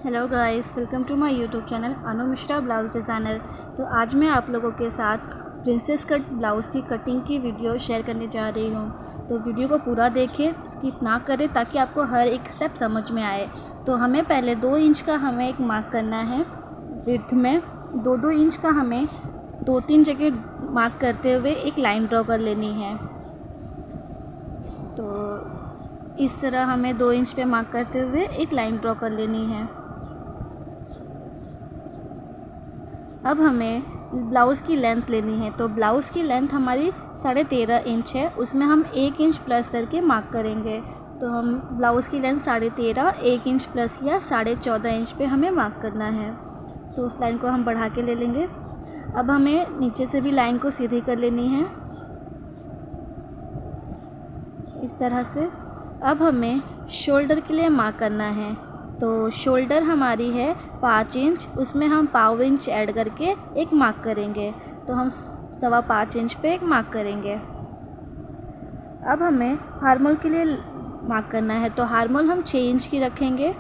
Hello guys, welcome to my YouTube channel Anu Mishra blouse designer. तो आज मैं आप लोगों के साथ प्रिंसेस कट ब्लाउज़ की कटिंग की वीडियो शेयर करने जा रही हूँ। तो वीडियो को पूरा देखें, स्किप ना करें ताकि आपको हर एक स्टेप समझ में आए। तो हमें पहले 2 इंच का हमें एक मार्क करना है विड्थ में। 2-2 इंच का हमें 2-3 जगह मार्क करते हुए एक लाइन ड्रॉ कर लेनी है। तो इस तरह हमें 2 इंच पे मार्क करते हुए एक लाइन ड्रॉ कर लेनी है। अब हमें ब्लाउज़ की लेंथ लेनी है। तो ब्लाउज़ की लेंथ हमारी 13.5 इंच है, उसमें हम 1 इंच प्लस करके मार्क करेंगे। तो हम ब्लाउज़ की लेंथ 13.5 1 इंच प्लस किया 14.5 इंच पे हमें मार्क करना है। तो उस लाइन को हम बढ़ा के ले लेंगे। अब हमें नीचे से भी लाइन को सीधी कर लेनी है इस तरह से। अब हमें शोल्डर के लिए मार्क करना है। तो शोल्डर हमारी है 5 इंच, उसमें हम 1/4 इंच ऐड करके एक मार्क करेंगे। तो हम 5.25 इंच पे एक मार्क करेंगे। अब हमें हार्मोल के लिए मार्क करना है। तो हार्मोल हम 6 इंच की रखेंगे।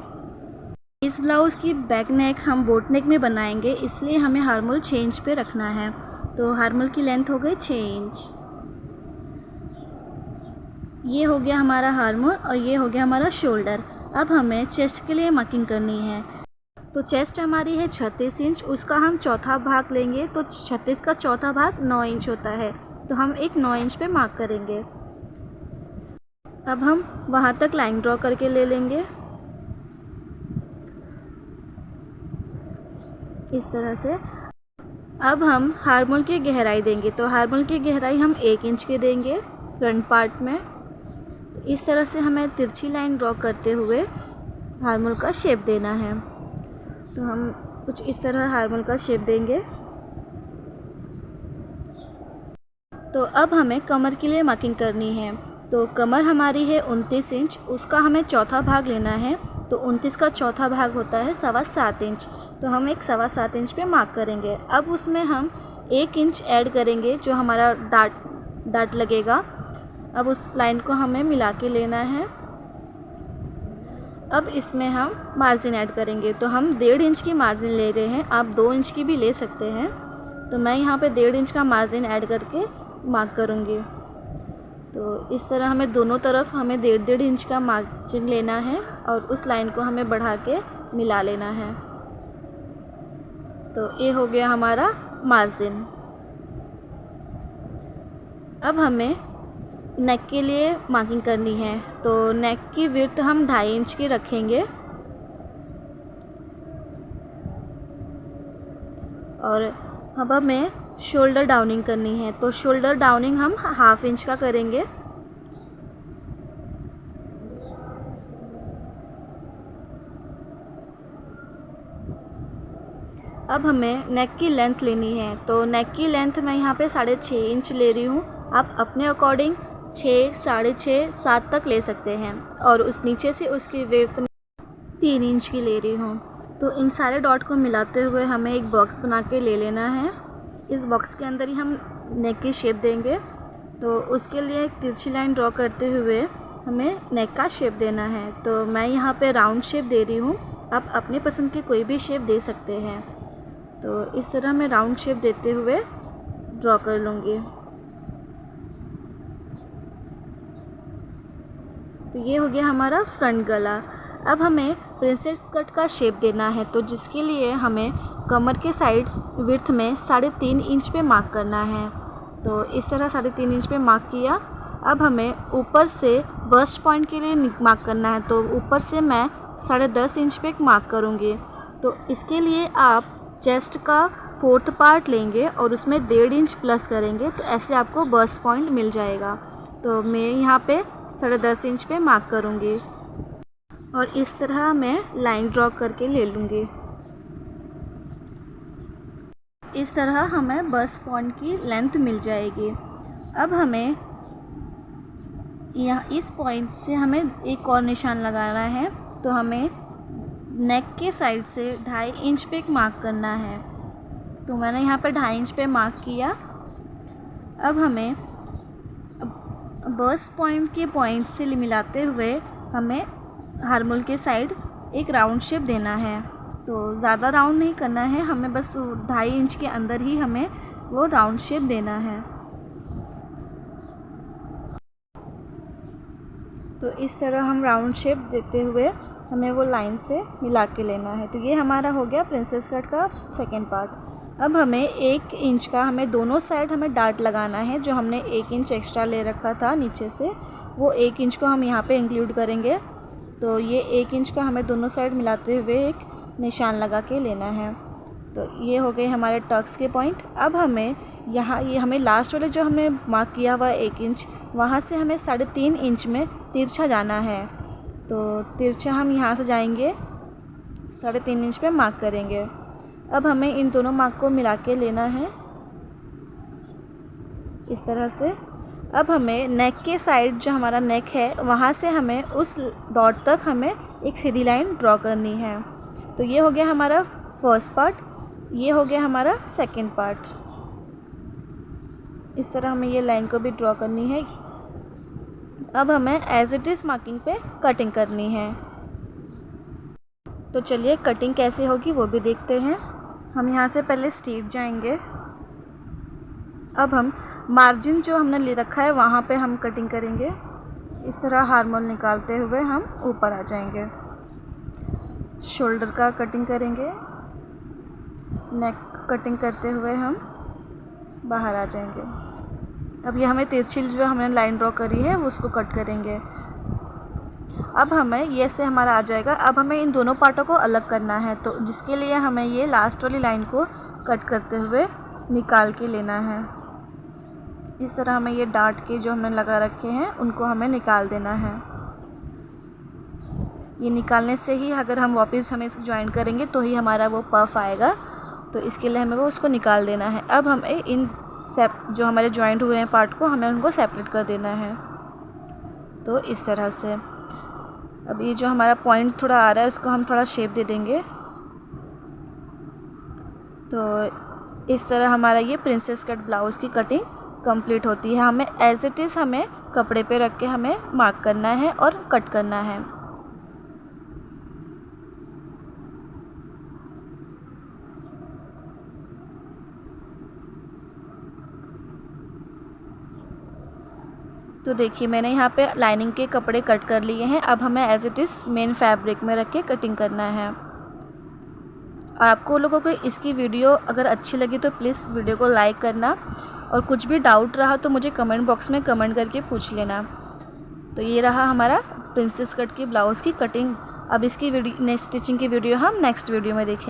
इस ब्लाउज़ की बैक नेक हम बोट नेक में बनाएंगे, इसलिए हमें हार्मोल 6 इंच पे रखना है। तो हार्मोल की लेंथ हो गई 6 इंच। ये हो गया हमारा हार्मोल और ये हो गया हमारा शोल्डर। अब हमें चेस्ट के लिए मार्किंग करनी है। तो चेस्ट हमारी है 36 इंच, उसका हम चौथा भाग लेंगे। तो 36 का चौथा भाग 9 इंच होता है। तो हम एक 9 इंच पे मार्क करेंगे। अब हम वहाँ तक लाइन ड्रॉ करके ले लेंगे इस तरह से। अब हम हार्मोल की गहराई देंगे। तो हार्मोल की गहराई हम 1 इंच के देंगे फ्रंट पार्ट में। इस तरह से हमें तिरछी लाइन ड्रॉ करते हुए हार्मोल का शेप देना है। तो हम कुछ इस तरह हार्मोल का शेप देंगे। तो अब हमें कमर के लिए मार्किंग करनी है। तो कमर हमारी है 29 इंच, उसका हमें चौथा भाग लेना है। तो 29 का चौथा भाग होता है 7.25 इंच। तो हम एक 7.25 इंच पे मार्क करेंगे। अब उसमें हम 1 इंच ऐड करेंगे जो हमारा डाट लगेगा। अब उस लाइन को हमें मिला के लेना है। अब इसमें हम मार्जिन ऐड करेंगे। तो हम 1.5 इंच की मार्जिन ले रहे हैं, आप 2 इंच की भी ले सकते हैं। तो मैं यहाँ पे 1.5 इंच का मार्जिन ऐड करके मार्क करूँगी। तो इस तरह हमें दोनों तरफ हमें 1.5 इंच का मार्जिन लेना है और उस लाइन को हमें बढ़ा के मिला लेना है। तो ये हो गया हमारा मार्जिन। अब हमें नेक के लिए मार्किंग करनी है। तो नेक की विड्थ हम 2.5 इंच की रखेंगे और अब हमें शोल्डर डाउनिंग करनी है। तो शोल्डर डाउनिंग हम 1/2 इंच का करेंगे। अब हमें नेक की लेंथ लेनी है। तो नेक की लेंथ मैं यहाँ पे 6.5 इंच ले रही हूँ। आप अपने अकॉर्डिंग 6, 6.5, 7 तक ले सकते हैं। और उस नीचे से उसकी विड्थ 3 इंच की ले रही हूँ। तो इन सारे डॉट को मिलाते हुए हमें एक बॉक्स बना के ले लेना है। इस बॉक्स के अंदर ही हम नेक की शेप देंगे। तो उसके लिए एक तिरछी लाइन ड्रॉ करते हुए हमें नेक का शेप देना है। तो मैं यहाँ पे राउंड शेप दे रही हूँ, आप अपनी पसंद की कोई भी शेप दे सकते हैं। तो इस तरह मैं राउंड शेप देते हुए ड्रॉ कर लूँगी। तो ये हो गया हमारा फ्रंट गला। अब हमें प्रिंसेस कट का शेप देना है। तो जिसके लिए हमें कमर के साइड विड्थ में 3.5 इंच पे मार्क करना है। तो इस तरह 3.5 इंच पे मार्क किया। अब हमें ऊपर से बस्ट पॉइंट के लिए मार्क करना है। तो ऊपर से मैं 10.5 इंच पे मार्क करूँगी। तो इसके लिए आप चेस्ट का 4th पार्ट लेंगे और उसमें 1.5 इंच प्लस करेंगे। तो ऐसे आपको बस्ट पॉइंट मिल जाएगा। तो मैं यहाँ पे 10.5 इंच पे मार्क करूँगी और इस तरह मैं लाइन ड्रॉ करके ले लूँगी। इस तरह हमें बस्ट पॉइंट की लेंथ मिल जाएगी। अब हमें यहाँ इस पॉइंट से हमें एक और निशान लगाना है। तो हमें नेक के साइड से 2.5 इंच पे एक मार्क करना है। तो मैंने यहाँ पे 2.5 इंच पे मार्क किया। अब हमें बस्ट पॉइंट के पॉइंट से मिलाते हुए हमें हार्मोल के साइड एक राउंड शेप देना है। तो ज़्यादा राउंड नहीं करना है, हमें बस 2.5 इंच के अंदर ही हमें वो राउंड शेप देना है। तो इस तरह हम राउंड शेप देते हुए हमें वो लाइन से मिला के लेना है। तो ये हमारा हो गया प्रिंसेस कट का सेकेंड पार्ट। अब हमें 1 इंच का हमें दोनों साइड हमें डार्ट लगाना है। जो हमने 1 इंच एक्स्ट्रा ले रखा था नीचे से, वो 1 इंच को हम यहाँ पे इंक्लूड करेंगे। तो ये 1 इंच का हमें दोनों साइड मिलाते हुए एक निशान लगा के लेना है। तो ये हो गए हमारे टक्स के पॉइंट। अब हमें यहाँ ये हमें लास्ट वाले जो हमने मार्क किया हुआ 1 इंच, वहाँ से हमें 3.5 इंच में तिरछा जाना है। तो तिरछा हम यहाँ से जाएंगे 3.5 इंच पे मार्क करेंगे। अब हमें इन दोनों मार्क को मिला के लेना है इस तरह से। अब हमें नेक के साइड जो हमारा नेक है, वहाँ से हमें उस डॉट तक हमें एक सीधी लाइन ड्रॉ करनी है। तो ये हो गया हमारा फर्स्ट पार्ट, ये हो गया हमारा सेकंड पार्ट। इस तरह हमें ये लाइन को भी ड्रॉ करनी है। अब हमें एज इट इज़ मार्किंग पे कटिंग करनी है। तो चलिए कटिंग कैसे होगी वो भी देखते हैं। हम यहाँ से पहले स्ट्रेट जाएंगे। अब हम मार्जिन जो हमने ले रखा है वहाँ पे हम कटिंग करेंगे। इस तरह हार्मोल निकालते हुए हम ऊपर आ जाएंगे। शोल्डर का कटिंग करेंगे, नेक कटिंग करते हुए हम बाहर आ जाएंगे। अब ये हमें तिरछी जो हमने लाइन ड्रॉ करी है वो उसको कट करेंगे। अब हमें ये से हमारा आ जाएगा। अब हमें इन दोनों पार्टों को अलग करना है, तो जिसके लिए हमें ये लास्ट वाली लाइन को कट करते हुए निकाल के लेना है। इस तरह हमें ये डार्ट के जो हमने लगा रखे हैं उनको हमें निकाल देना है। ये निकालने से ही अगर हम वापस हमें इसे ज्वाइन करेंगे तो ही हमारा वो पफ आएगा। तो इसके लिए हमें वो उसको निकाल देना है। अब हमें इन जो हमारे जॉइंट हुए हैं पार्ट को हमें उनको सेपरेट कर देना है। तो इस तरह से अब ये जो हमारा पॉइंट थोड़ा आ रहा है उसको हम थोड़ा शेप दे देंगे। तो इस तरह हमारा ये प्रिंसेस कट ब्लाउज़ की कटिंग कंप्लीट होती है। हमें एज इट इज़ हमें कपड़े पे रख के हमें मार्क करना है और कट करना है। तो देखिए मैंने यहाँ पे लाइनिंग के कपड़े कट कर लिए हैं। अब हमें as it is main fabric में रख के कटिंग करना है। आपको लोगों को इसकी वीडियो अगर अच्छी लगी तो प्लीज़ वीडियो को लाइक करना, और कुछ भी डाउट रहा तो मुझे कमेंट बॉक्स में कमेंट करके पूछ लेना। तो ये रहा हमारा प्रिंसेस कट की ब्लाउज़ की कटिंग। अब इसकी वीडियो नेक्स्ट स्टिचिंग की वीडियो हम नेक्स्ट वीडियो में देखें।